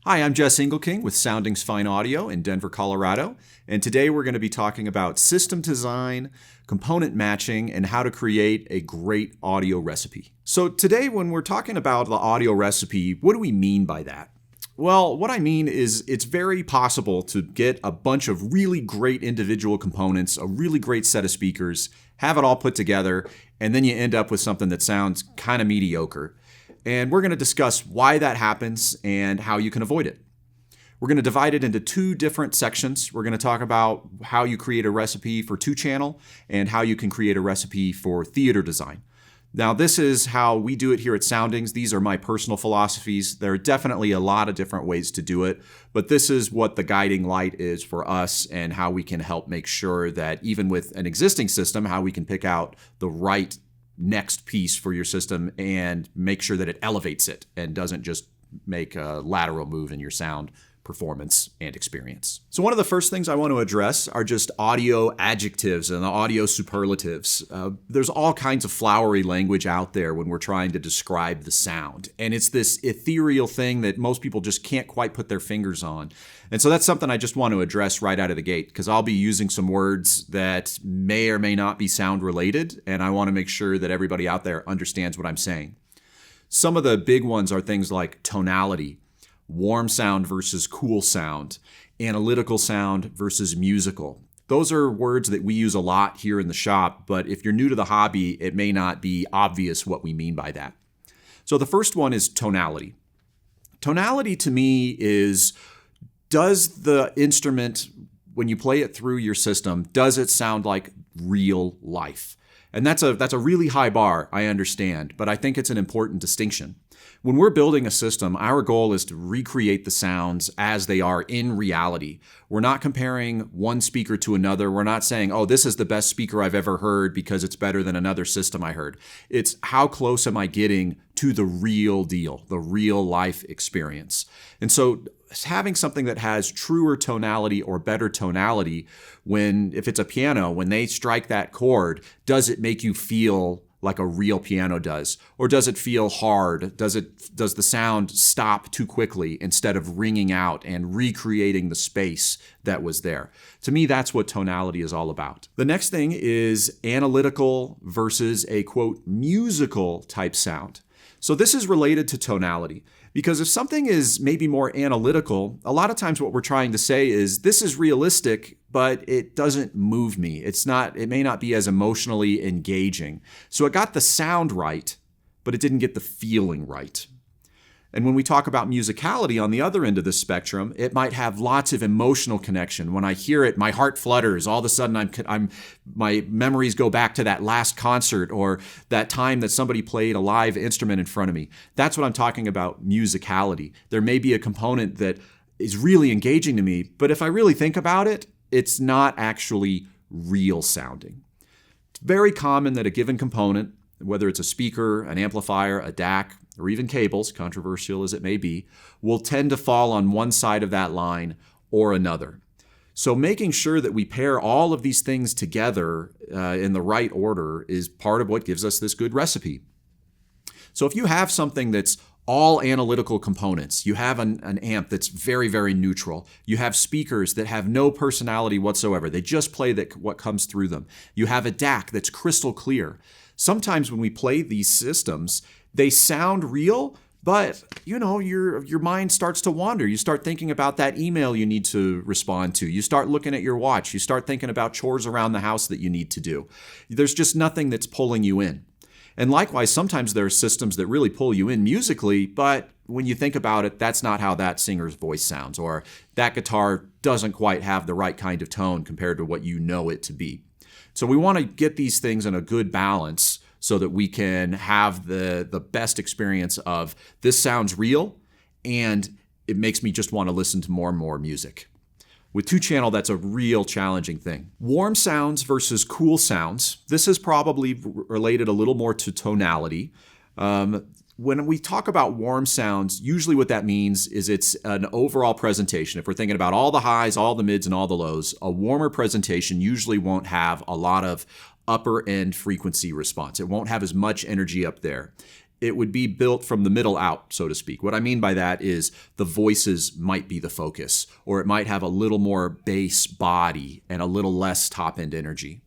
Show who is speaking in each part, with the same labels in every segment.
Speaker 1: Hi, I'm Jess Ingleking with Soundings Fine Audio in Denver, Colorado, and today we're going to be talking about system design, component matching, and how to create a great audio recipe. So today when we're talking about the audio recipe, what do we mean by that? Well, what I mean is it's very possible to get a bunch of really great individual components, a really great set of speakers, have it all put together, and then you end up with something that sounds kind of mediocre. And we're going to discuss why that happens and how you can avoid it. We're going to divide it into two different sections. We're going to talk about how you create a recipe for two-channel and how you can create a recipe for theater design. Now, this is how we do it here at Soundings. These are my personal philosophies. There are definitely a lot of different ways to do it, but this is what the guiding light is for us and how we can help make sure that even with an existing system, how we can pick out the right next piece for your system and make sure that it elevates it and doesn't just make a lateral move in your sound performance and experience. So one of the first things I want to address are just audio adjectives and the audio superlatives. There's all kinds of flowery language out there when we're trying to describe the sound. And it's this ethereal thing that most people just can't quite put their fingers on. And so that's something I just want to address right out of the gate, because I'll be using some words that may or may not be sound related, and I want to make sure that everybody out there understands what I'm saying. Some of the big ones are things like tonality, warm sound versus cool sound, analytical sound versus musical. Those are words that we use a lot here in the shop, but if you're new to the hobby, it may not be obvious what we mean by that. So the first one is tonality. Tonality to me is, does the instrument, when you play it through your system, does it sound like real life? And that's a really high bar, I understand, but I think it's an important distinction. When we're building a system, our goal is to recreate the sounds as they are in reality. We're not comparing one speaker to another. We're not saying, oh, this is the best speaker I've ever heard because it's better than another system I heard. It's how close am I getting to the real deal, the real life experience. And so having something that has truer tonality or better tonality, if it's a piano, when they strike that chord, does it make you feel like a real piano does? Or does it feel hard? Does the sound stop too quickly instead of ringing out and recreating the space that was there? To me, that's what tonality is all about. The next thing is analytical versus a, quote, musical type sound. So this is related to tonality, because if something is maybe more analytical, a lot of times what we're trying to say is this is realistic, but it doesn't move me. It may not be as emotionally engaging. So it got the sound right, but it didn't get the feeling right. And when we talk about musicality on the other end of the spectrum, it might have lots of emotional connection. When I hear it, my heart flutters. All of a sudden, my memories go back to that last concert or that time that somebody played a live instrument in front of me. That's what I'm talking about, musicality. There may be a component that is really engaging to me, but if I really think about it, it's not actually real sounding. It's very common that a given component, whether it's a speaker, an amplifier, a DAC, or even cables, controversial as it may be, will tend to fall on one side of that line or another. So making sure that we pair all of these things together in the right order is part of what gives us this good recipe. So if you have something that's all analytical components, you have an amp that's very, very neutral, you have speakers that have no personality whatsoever, they just play what comes through them, you have a DAC that's crystal clear. Sometimes when we play these systems, they sound real, but your mind starts to wander. You start thinking about that email you need to respond to. You start looking at your watch. You start thinking about chores around the house that you need to do. There's just nothing that's pulling you in. And likewise, sometimes there are systems that really pull you in musically, but when you think about it, that's not how that singer's voice sounds, or that guitar doesn't quite have the right kind of tone compared to what you know it to be. So we want to get these things in a good balance so that we can have the best experience of this sounds real and it makes me just want to listen to more and more music. With two-channel, that's a real challenging thing. Warm sounds versus cool sounds. This is probably related a little more to tonality. When we talk about warm sounds, usually what that means is it's an overall presentation. If we're thinking about all the highs, all the mids, and all the lows, a warmer presentation usually won't have a lot of upper end frequency response. It won't have as much energy up there. it would be built from the middle out, so to speak. What I mean by that is the voices might be the focus, or it might have a little more bass body and a little less top-end energy.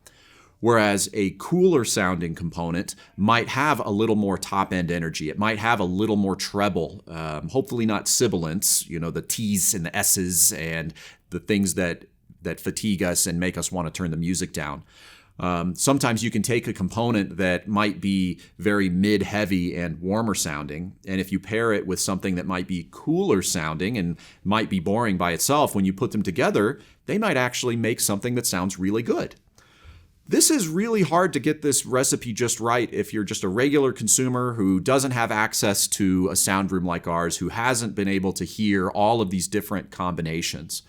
Speaker 1: Whereas a cooler sounding component might have a little more top-end energy. It might have a little more treble, hopefully not sibilants, the T's and the S's and the things that fatigue us and make us want to turn the music down. Sometimes you can take a component that might be very mid-heavy and warmer sounding, and if you pair it with something that might be cooler sounding and might be boring by itself, when you put them together, they might actually make something that sounds really good. This is really hard to get this recipe just right if you're just a regular consumer who doesn't have access to a sound room like ours, who hasn't been able to hear all of these different combinations.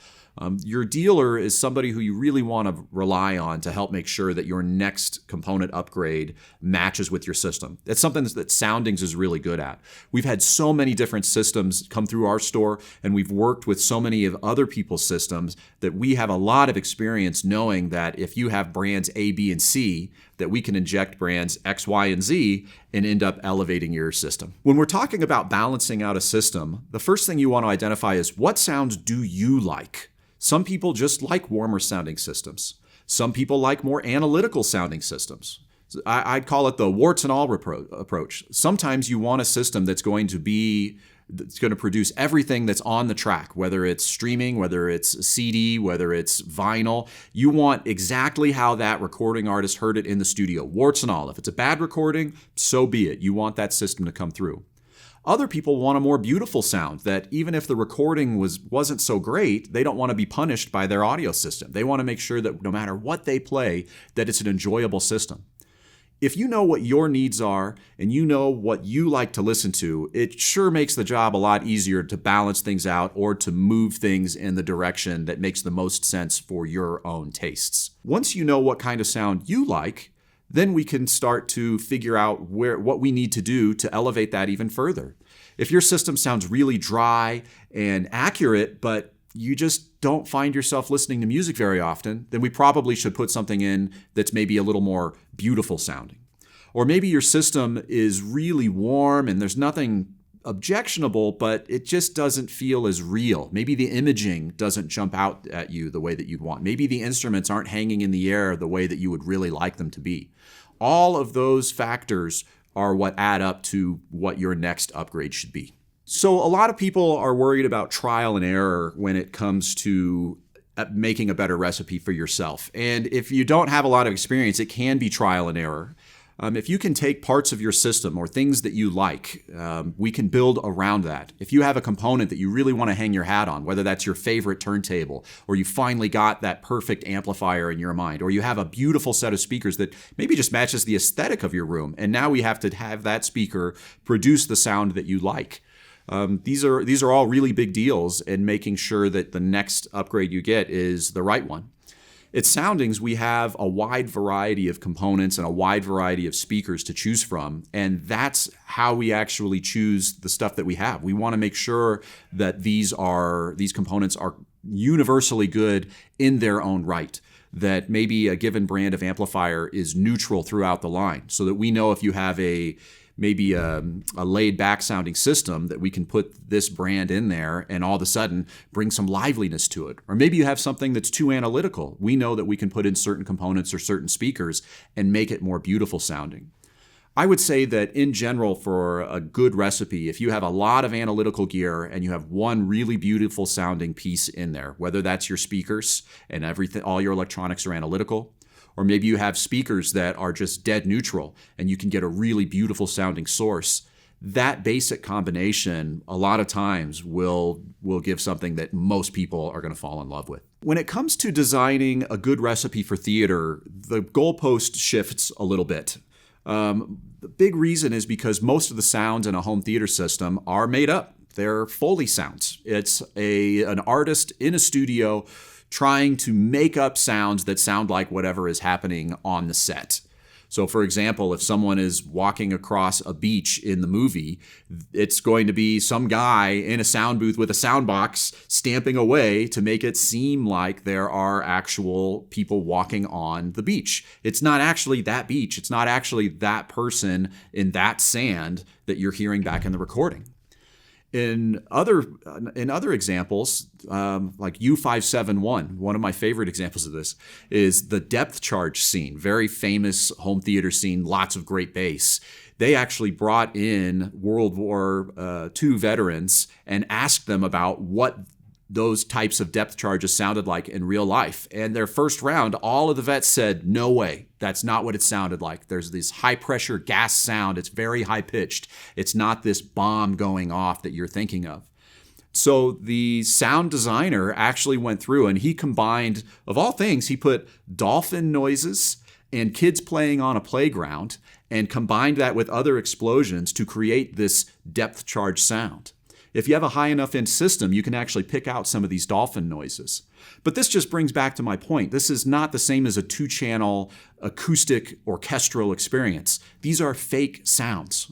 Speaker 1: Your dealer is somebody who you really want to rely on to help make sure that your next component upgrade matches with your system. It's something that Soundings is really good at. We've had so many different systems come through our store, and we've worked with so many of other people's systems that we have a lot of experience knowing that if you have brands A, B, and C, that we can inject brands X, Y, and Z and end up elevating your system. When we're talking about balancing out a system, the first thing you want to identify is what sounds do you like? Some people just like warmer sounding systems. Some people like more analytical sounding systems. I'd call it the warts and all approach. Sometimes you want a system that's going to produce everything that's on the track, whether it's streaming, whether it's CD, whether it's vinyl. You want exactly how that recording artist heard it in the studio, warts and all. If it's a bad recording, so be it. You want that system to come through. Other people want a more beautiful sound that even if the recording wasn't so great, they don't want to be punished by their audio system. They want to make sure that no matter what they play, that it's an enjoyable system. If you know what your needs are and you know what you like to listen to, it sure makes the job a lot easier to balance things out or to move things in the direction that makes the most sense for your own tastes. Once you know what kind of sound you like, then we can start to figure out what we need to do to elevate that even further. If your system sounds really dry and accurate, but you just don't find yourself listening to music very often, then we probably should put something in that's maybe a little more beautiful sounding. Or maybe your system is really warm and there's nothing objectionable, but it just doesn't feel as real. Maybe the imaging doesn't jump out at you the way that you'd want. Maybe the instruments aren't hanging in the air the way that you would really like them to be. All of those factors are what add up to what your next upgrade should be. So a lot of people are worried about trial and error when it comes to making a better recipe for yourself. And if you don't have a lot of experience, it can be trial and error. If you can take parts of your system or things that you like, we can build around that. If you have a component that you really want to hang your hat on, whether that's your favorite turntable, or you finally got that perfect amplifier in your mind, or you have a beautiful set of speakers that maybe just matches the aesthetic of your room, and now we have to have that speaker produce the sound that you like. These are all really big deals in making sure that the next upgrade you get is the right one. At Soundings, we have a wide variety of components and a wide variety of speakers to choose from, and that's how we actually choose the stuff that we have. We want to make sure that these components are universally good in their own right, that maybe a given brand of amplifier is neutral throughout the line, so that we know if you have maybe a laid-back sounding system that we can put this brand in there and all of a sudden bring some liveliness to it. Or maybe you have something that's too analytical. We know that we can put in certain components or certain speakers and make it more beautiful sounding. I would say that in general, for a good recipe, if you have a lot of analytical gear and you have one really beautiful sounding piece in there, whether that's your speakers and everything, all your electronics are analytical, or maybe you have speakers that are just dead neutral and you can get a really beautiful sounding source. That basic combination a lot of times will give something that most people are going to fall in love with. When it comes to designing a good recipe for theater, the goalpost shifts a little bit. The big reason is because most of the sounds in a home theater system are made up. They're Foley sounds. It's an artist in a studio trying to make up sounds that sound like whatever is happening on the set. So for example, if someone is walking across a beach in the movie, it's going to be some guy in a sound booth with a sound box stamping away to make it seem like there are actual people walking on the beach. It's not actually that beach. It's not actually that person in that sand that you're hearing back in the recording. In other examples, like U571, one of my favorite examples of this is the depth charge scene, very famous home theater scene, lots of great bass. They actually brought in World War II veterans and asked them about what those types of depth charges sounded like in real life. And their first round, all of the vets said, no way, that's not what it sounded like. There's this high pressure gas sound. It's very high pitched. It's not this bomb going off that you're thinking of. So the sound designer actually went through and he combined, of all things, he put dolphin noises and kids playing on a playground and combined that with other explosions to create this depth charge sound. If you have a high enough end system, you can actually pick out some of these dolphin noises. But this just brings back to my point. This is not the same as a 2-channel acoustic orchestral experience. These are fake sounds.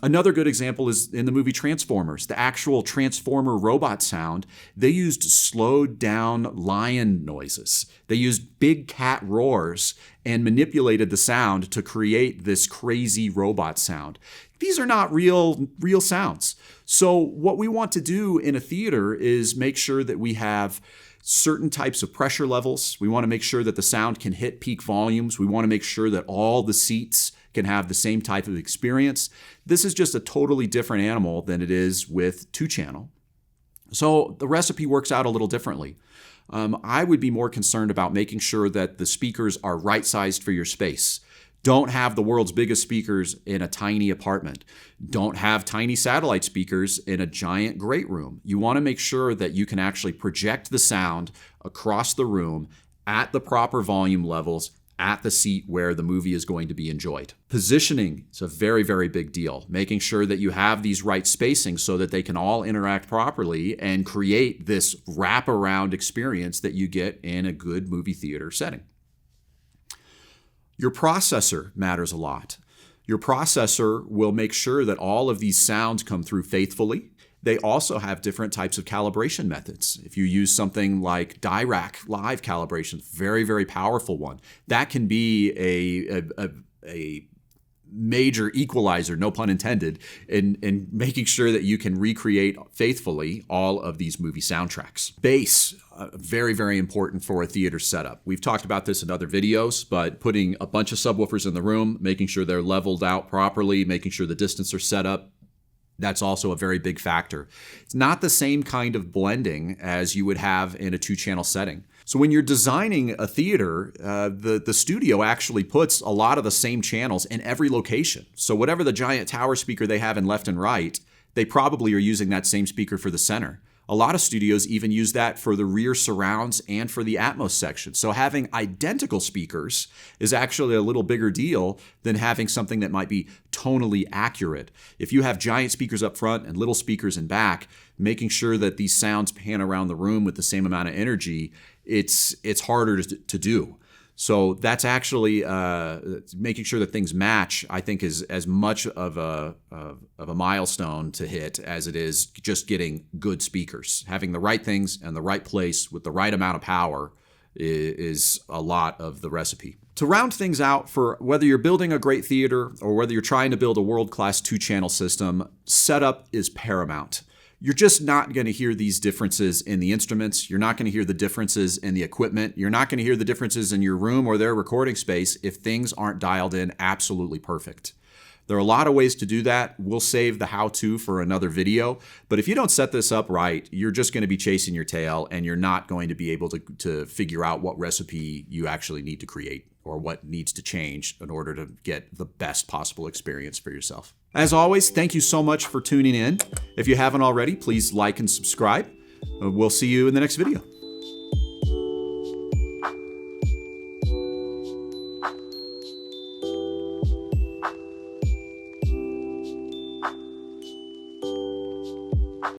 Speaker 1: Another good example is in the movie Transformers. The actual Transformer robot sound, they used slowed down lion noises. They used big cat roars and manipulated the sound to create this crazy robot sound. These are not real sounds. So what we want to do in a theater is make sure that we have certain types of pressure levels. We want to make sure that the sound can hit peak volumes. We want to make sure that all the seats can have the same type of experience. This is just a totally different animal than it is with 2-channel. So the recipe works out a little differently. I would be more concerned about making sure that the speakers are right-sized for your space. Don't have the world's biggest speakers in a tiny apartment. Don't have tiny satellite speakers in a giant great room. You want to make sure that you can actually project the sound across the room at the proper volume levels at the seat where the movie is going to be enjoyed. Positioning is a very, very big deal. Making sure that you have these right spacings so that they can all interact properly and create this wraparound experience that you get in a good movie theater setting. Your processor matters a lot. Your processor will make sure that all of these sounds come through faithfully. They also have different types of calibration methods. If you use something like Dirac live calibration, very, very powerful one, that can be a major equalizer, no pun intended, in making sure that you can recreate faithfully all of these movie soundtracks. Bass, very, very important for a theater setup. We've talked about this in other videos, but putting a bunch of subwoofers in the room, making sure they're leveled out properly, making sure the distance are set up, that's also a very big factor. It's not the same kind of blending as you would have in a 2-channel setting. So when you're designing a theater, the studio actually puts a lot of the same channels in every location. So whatever the giant tower speaker they have in left and right, they probably are using that same speaker for the center. A lot of studios even use that for the rear surrounds and for the Atmos section. So having identical speakers is actually a little bigger deal than having something that might be tonally accurate. If you have giant speakers up front and little speakers in back, making sure that these sounds pan around the room with the same amount of energy, it's harder to do. So that's actually making sure that things match, I think, is as much of a milestone to hit as it is just getting good speakers. Having the right things in the right place with the right amount of power is a lot of the recipe. To round things out, for whether you're building a great theater or whether you're trying to build a world-class 2-channel system, setup is paramount. You're just not going to hear these differences in the instruments. You're not going to hear the differences in the equipment. You're not going to hear the differences in your room or their recording space if things aren't dialed in absolutely perfect. There are a lot of ways to do that. We'll save the how-to for another video. But if you don't set this up right, you're just going to be chasing your tail and you're not going to be able to figure out what recipe you actually need to create or what needs to change in order to get the best possible experience for yourself. As always, thank you so much for tuning in. If you haven't already, please like and subscribe. We'll see you in the next video.